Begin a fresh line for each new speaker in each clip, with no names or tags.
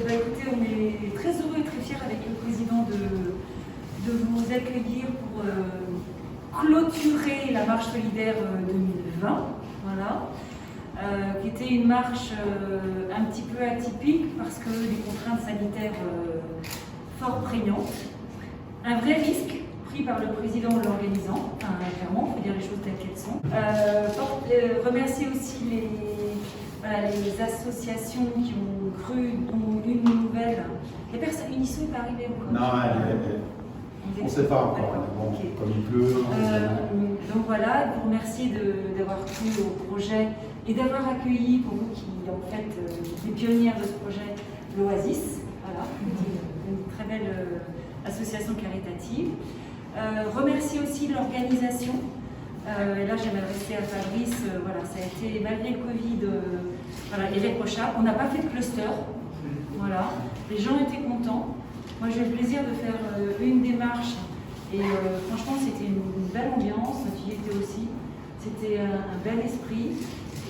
Écoutez, on est très heureux et très fiers avec le président de vous accueillir pour clôturer la marche solidaire 2020, voilà, qui était une marche un petit peu atypique parce que des contraintes sanitaires fort prégnantes, un vrai risque pris par le président l'organisant, enfin, clairement, il faut dire les choses telles qu'elles sont. Remercier aussi les associations qui ont cru, dont une nouvelle. Les personnes, Unisson n'est pas arrivé encore.
Non, on ne sait pas encore. Bon,
okay.
Comme il pleut.
Donc voilà, vous remercier d'avoir cru au projet et d'avoir accueilli, pour vous qui en fait les pionnières de ce projet, l'Oasis, voilà, une très belle association caritative. Remercier aussi l'organisation. Et là, je vais m'adresser à Fabrice. Voilà, ça a été, malgré le Covid, voilà, irréprochable. On n'a pas fait de cluster. Voilà. Les gens étaient contents. Moi, j'ai eu le plaisir de faire une démarche. Et franchement, c'était une belle ambiance. Notre fille était aussi. C'était un bel esprit.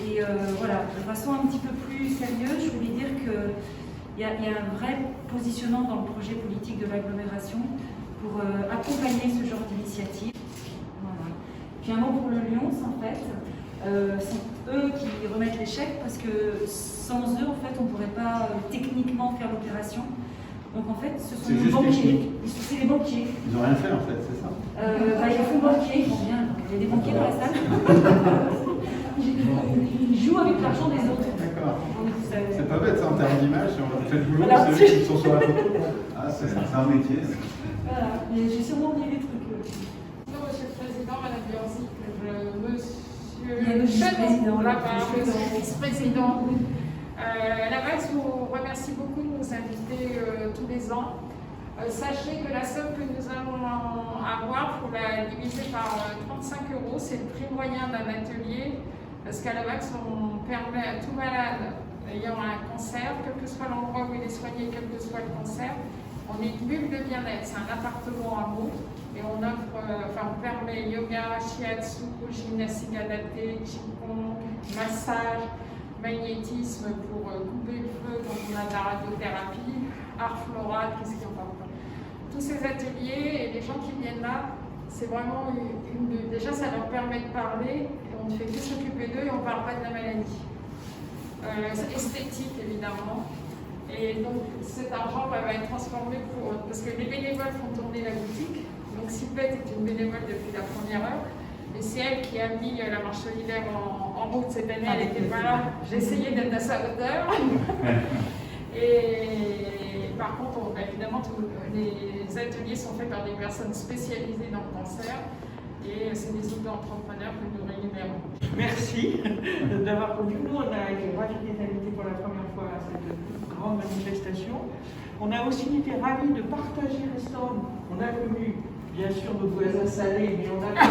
Et voilà, de façon un petit peu plus sérieuse, je voulais dire qu'il y a un vrai positionnement dans le projet politique de l'agglomération pour accompagner ce genre d'initiative. Voilà. Puis un mot pour le Lyons, en fait, c'est eux qui remettent les chèques parce que sans eux, en fait, on ne pourrait pas techniquement faire l'opération. Donc en fait, ce sont les banquiers. C'est les banquiers.
Ils n'ont rien fait, en fait, c'est ça.
Il faut banquier, bon, bien, il y a des banquiers dans la salle. Ils jouent avec l'argent des autres.
D'accord. C'est pas bête ça en termes d'image, si on fait le boulot,
voilà.
ceux qui sont sur la photo. Ah, c'est un métier.
Voilà, j'ai sûrement oublié des trucs.
Non, Monsieur le Président, Madame Biorzi, Vice-président. La VAX vous remercie beaucoup de nous inviter tous les ans. Sachez que la somme que nous allons avoir, il faut la diviser par 35 €, c'est le prix moyen d'un atelier, parce qu'à la VAX, on permet à tout malade ayant un cancer, quel que soit l'endroit où il est soigné, quel que soit le cancer, on est une bulle de bien-être, c'est un appartement à mots, et on offre, on permet yoga, shiatsu, gymnastique adaptée, qigong, massage, magnétisme pour couper le feu quand on a de la radiothérapie, art floral, qu'est-ce qu'il y a encore. Tous ces ateliers et les gens qui viennent là, c'est vraiment déjà ça leur permet de parler, et on ne fait que s'occuper d'eux et on ne parle pas de la maladie. Esthétique évidemment. Et donc cet argent va être transformé parce que les bénévoles font tourner la boutique. Donc Sylvette est une bénévole depuis la première heure. Et c'est elle qui a mis la marche solidaire en route cette année, elle n'était pas là. J'ai essayé d'être à sa hauteur. Et par contre, évidemment, tous les ateliers sont faits par des personnes spécialisées dans le cancer. Et c'est des auto-entrepreneurs que nous rémunérons.
Merci d'avoir conduit. Nous, on a été ravis d'être invités pour la première fois à cette grande manifestation. On a aussi été ravis de partager les stands. On a connu, bien sûr, nos voisins salés, mais on a connu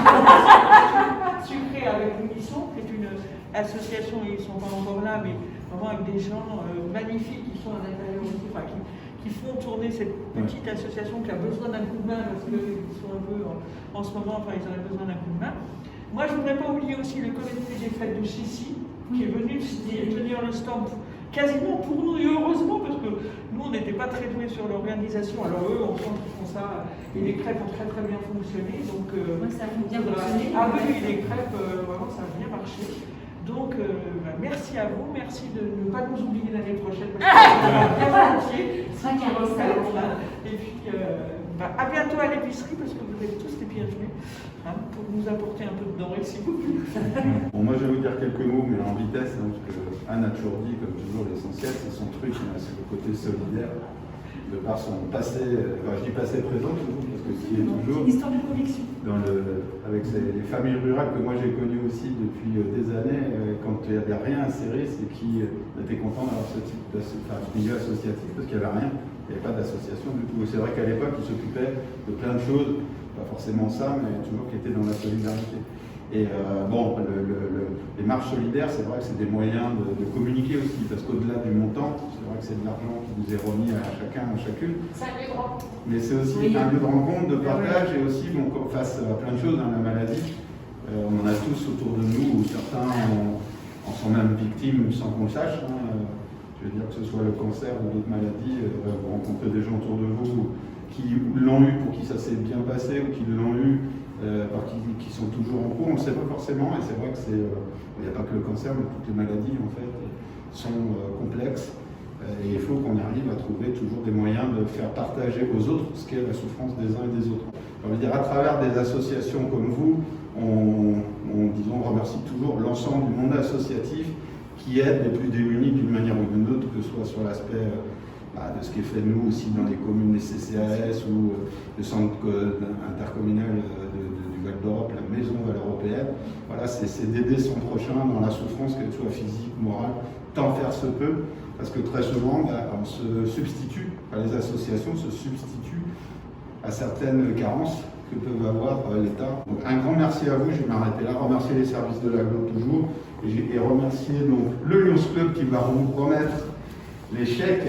sucré avec Unisson, qui est une association, ils ne sont pas encore là, mais vraiment avec des gens magnifiques qui sont à l'intérieur aussi, qui font tourner cette petite association qui a besoin d'un coup de main parce qu'ils sont un peu en ce moment, ils auraient besoin d'un coup de main. Moi, je ne voudrais pas oublier aussi le comité des fêtes de Sissi qui est venu tenir le stand quasiment pour nous et heureusement parce que nous, on n'était pas très doués sur l'organisation. Alors eux, on sent qu'ils font ça et les crêpes ont très très bien fonctionné. Donc,
ça a bien fonctionné.
Ah oui, les crêpes, vraiment, ça a bien marché. Donc, merci à vous, merci de ne pas nous oublier l'année prochaine. Parce que et puis, à bientôt à l'épicerie, parce que vous êtes tous les bienvenus, pour nous apporter un peu de denrées, s'il vous plaît.
Bon, moi, je vais vous dire quelques mots, mais en vitesse, parce que Anne a toujours dit, comme toujours, l'essentiel, c'est son truc, c'est le côté solidaire. De par son passé, je dis passé présent toujours, parce que qui est toujours
une histoire de conviction.
Avec les familles rurales que moi j'ai connues aussi depuis des années, quand il n'y avait rien inséré, c'est qui était content d'avoir ce type de milieu associatif, parce qu'il n'y avait rien, il n'y avait pas d'association du tout. C'est vrai qu'à l'époque, ils s'occupaient de plein de choses, pas forcément ça, mais toujours qui étaient dans la solidarité. Et les marches solidaires, c'est vrai que c'est des moyens de communiquer aussi, parce qu'au-delà du montant, c'est vrai que c'est de l'argent qui nous est remis à chacun, à chacune.
C'est un lieu de rencontre.
Mais c'est aussi un lieu de rencontre, de partage, et aussi face à plein de choses dans la maladie. On en a tous autour de nous, où certains en sont même victimes sans qu'on le sache. Je Je veux dire que ce soit le cancer ou d'autres maladies, vous rencontrez des gens autour de vous qui l'ont eu, pour qui ça s'est bien passé, ou qui l'ont eu, qui sont toujours en cours, on ne le sait pas forcément, et c'est vrai que il n'y a pas que le cancer, mais toutes les maladies en fait sont complexes, et il faut qu'on arrive à trouver toujours des moyens de faire partager aux autres ce qu'est la souffrance des uns et des autres. Je veux dire, à travers des associations comme vous, on remercie toujours l'ensemble du monde associatif qui aide les plus démunis d'une manière ou d'une autre, que ce soit sur l'aspect de ce qui est fait nous aussi dans les communes, les CCAS ou le centre intercommunal du Val d'Europe, la maison Valeurs Européenne. Voilà, c'est d'aider son prochain dans la souffrance, qu'elle soit physique, morale, tant faire se peut, parce que très souvent, on se substitue, les associations se substituent à certaines carences que peuvent avoir l'État. Donc un grand merci à vous, je vais m'arrêter là, remercier les services de l'AGLO toujours, et remercier donc le Lions Club qui va vous remettre les chèques